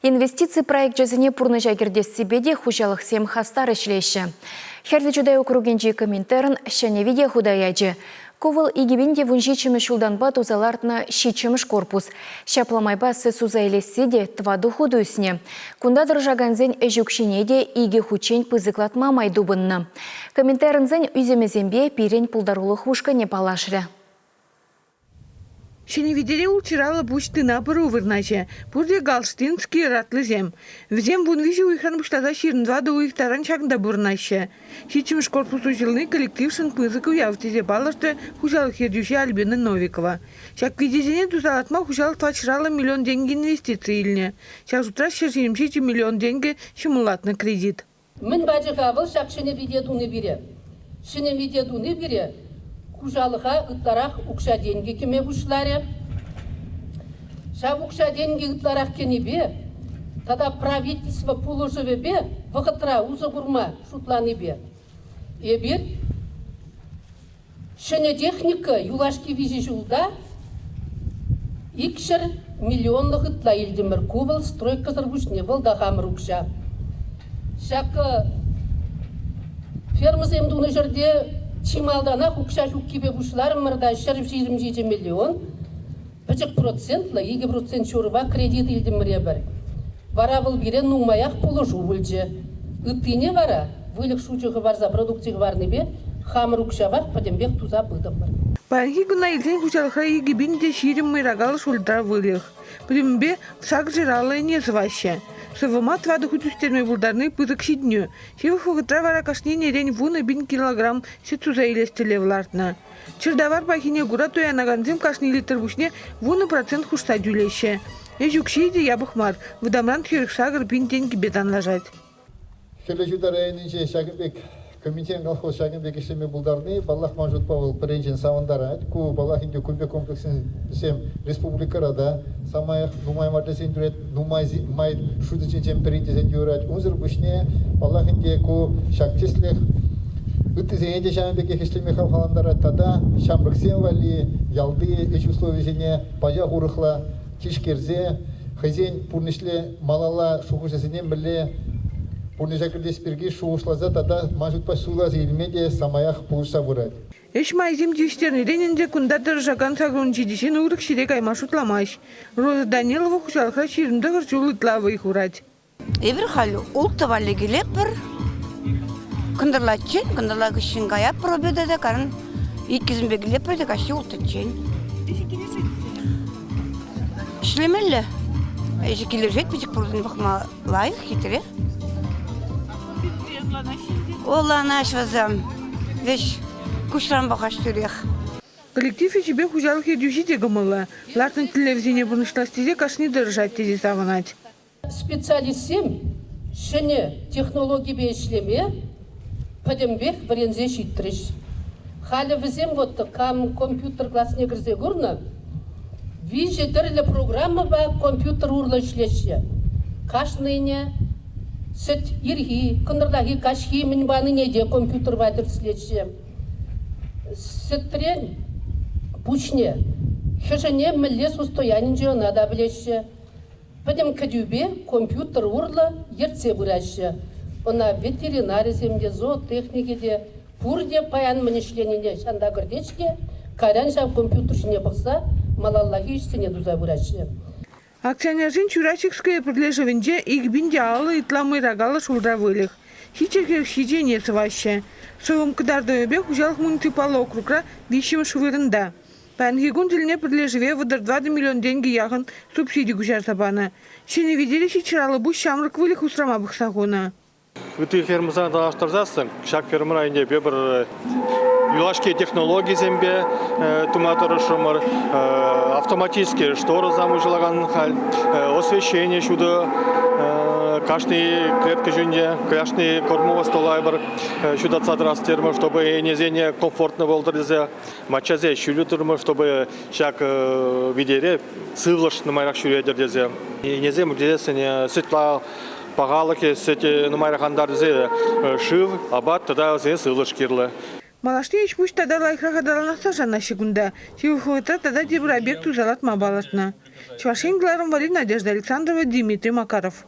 Инвестиции проект жазыне пурны жагердес себеде хужалық сем хастар ішлеші. Херді жүдай округенжі коминтерн шәне виде худаяджы. Ковыл игибинде вунжичімі шулданба тузалартына шичіміш корпус. Шапламайба сысуза елесседе тваду худусне. Кундадыр жаганзен әжукшинеде иги хучень пызыклатма майдубынны. Коминтернзен үземезембе пирен пулдарулы хушка не палашры. Шеневидере улчирала бушты напору вырначе. Пурде галштинский ратлы зем. Взем вун вижу уйхан буштада ширндва до уих таран чагнда бурнаще. Шичимш корпус ужилный коллектив шын пызыку явтезе балашты хужалық хердюши Альбина Новикова. Шак видезене тузалатма хужалық твачрала миллион деньги инвестиции илне. Шак утра шершинимшичи миллион деньги шимулатный кредит. Мен бачы кавыл шак шеневиде туны бире. Шеневиде туны бире. Кужалыға ұттарақ ұқша денге кеме бұшлары. Шап ұқша денге ұттарақ кені бе, тада правительство положыве бе, вғытра ұзы құрма шутланы бе. Ебір, шыны техника юлашки вижі жылда, икшір миллионлық ұтла елдемір ковыл стройка зырғышне вылда қамыр ұқша. Шак фермызем дуны жерде Чималдана хукша жуккибе бушлар мырда 20 миллион, 5%, 2% шурба кредит илдіміре бір. Вара бұл берен нумаяқ положу вылжы. Үттіне вара, вылық шучығы барза продуктығы барны бе, хамыр ұқшабақ падембек туза бұдым бір. Панхи гуна илден хужалыға егібінде ширим майрагал шульдра вылық. Падембе всак жиралы не зваще. Сывыма твады худюстерме булдарны пызык шидню. Шевы хугытра вара кашнене рень вуна 1 килограмм сетуза илестеле влартна. Чердавар пахине гура тоянаганзим кашни литр бушне вуна процент хушта дюлеще. Эжукшиде ябыхмар, выдамран хирик сагыр 1 деньги бедан лажать. Хележуда районинче Шагынбек комитет колхоз Шагынбек ишеме булдарны баллах мажут павыл пренжен савандарат. Ку баллах инде кульбе комплексен сем республикарада самаях нумай мартесен дурет нумай май шудычен перинтесен дюрат узыр бушне баллах инде ку шактислех Үттізенде Шагынбек ишеме халандарат тада шамрыксен вали ялды эч условиесіне пажа хурыхла тишкерзе хозяин пурнишле малала шухушесенен биле Пурнежакырдес перги шуышлаза тада мажут пасулаз илмеде самаях пулса бурат. Эш майзим дюштерны рененде кундадыр жаган сагрун чидишен урык ширек аймашутламаш. Роза Данилова хушалха ширинды гырчулы тлавы их урать. Эбір халю ултывали гелеппір, кындырлатчен, кындырлagышын гая пробедеде карын, иккізімбе гелеппірде каши ултычен. Шлемелі, ежекелер жетпечек бұрдың бұқма лайық хитіре. Ола наш вазам, веш кушран бахаш түрек. Коллектив ичебе хужалық едюшите гымылы. Лартын телевизине бұрнышластезе кашни дыржат тезе саванать. Специалистсем шыне технологии бе ішлеме, падембек бірензе шиттіріш. Халі візем вот компьютер классне кірзе көрні, виже дірлі программа ба компьютер урлы ішлеші. Кашныйне, Сет ирги, кындырлаги кашхи минбаны неде компьютер ватыр следші. Сеттрен пучне, хешене міллес устоянин же надо білеші. Падем кадюбе компьютер урла ерце бураші. Она ветеринари земде, зоотехникеде, пурде паян мінішленіне шанда көрдечке, карян жав компьютер шіне бұқса, малаллаги ішсене дуза бураші. Акционержин Чурачекское подлежавенде игбинде алы итламы рагалы шулдра вылих. Хичерхер хиже не сваще. Совым кадардовебе хужалық муниципалы округра вишим швырында. Пангигун дилне подлежаве выдар 2 миллион деньги яғын субсидий гужар сабана. Шене видели хичералы бұш шамрық вылих усрама бұқсағуна. Үті фермызан талаштырзасы, шак фермыра инде бебір юлашки технологии зембе туматыры шумыр, автоматически шторы замыжылаган халь, освещение шуды, кашный клетка жөнде, кашный кормова столай бір шуда цадрас термы, чтобы незене комфортно болдырызе, мачазе шүлі тұрмы, чтобы шак видере сывлыш на майрах шүредердезе. Незем дезесіне сытла пағалыке сети на майрах андарзе шив, абат, тогда сывлыш кирлы. Малашты ечпуш тада лайхраға даранақса жана шигунда. Шивухуыта тада дебір объект узалат мабаласына. Чувашин Гларом Надежда Александрова, Дмитрий Макаров.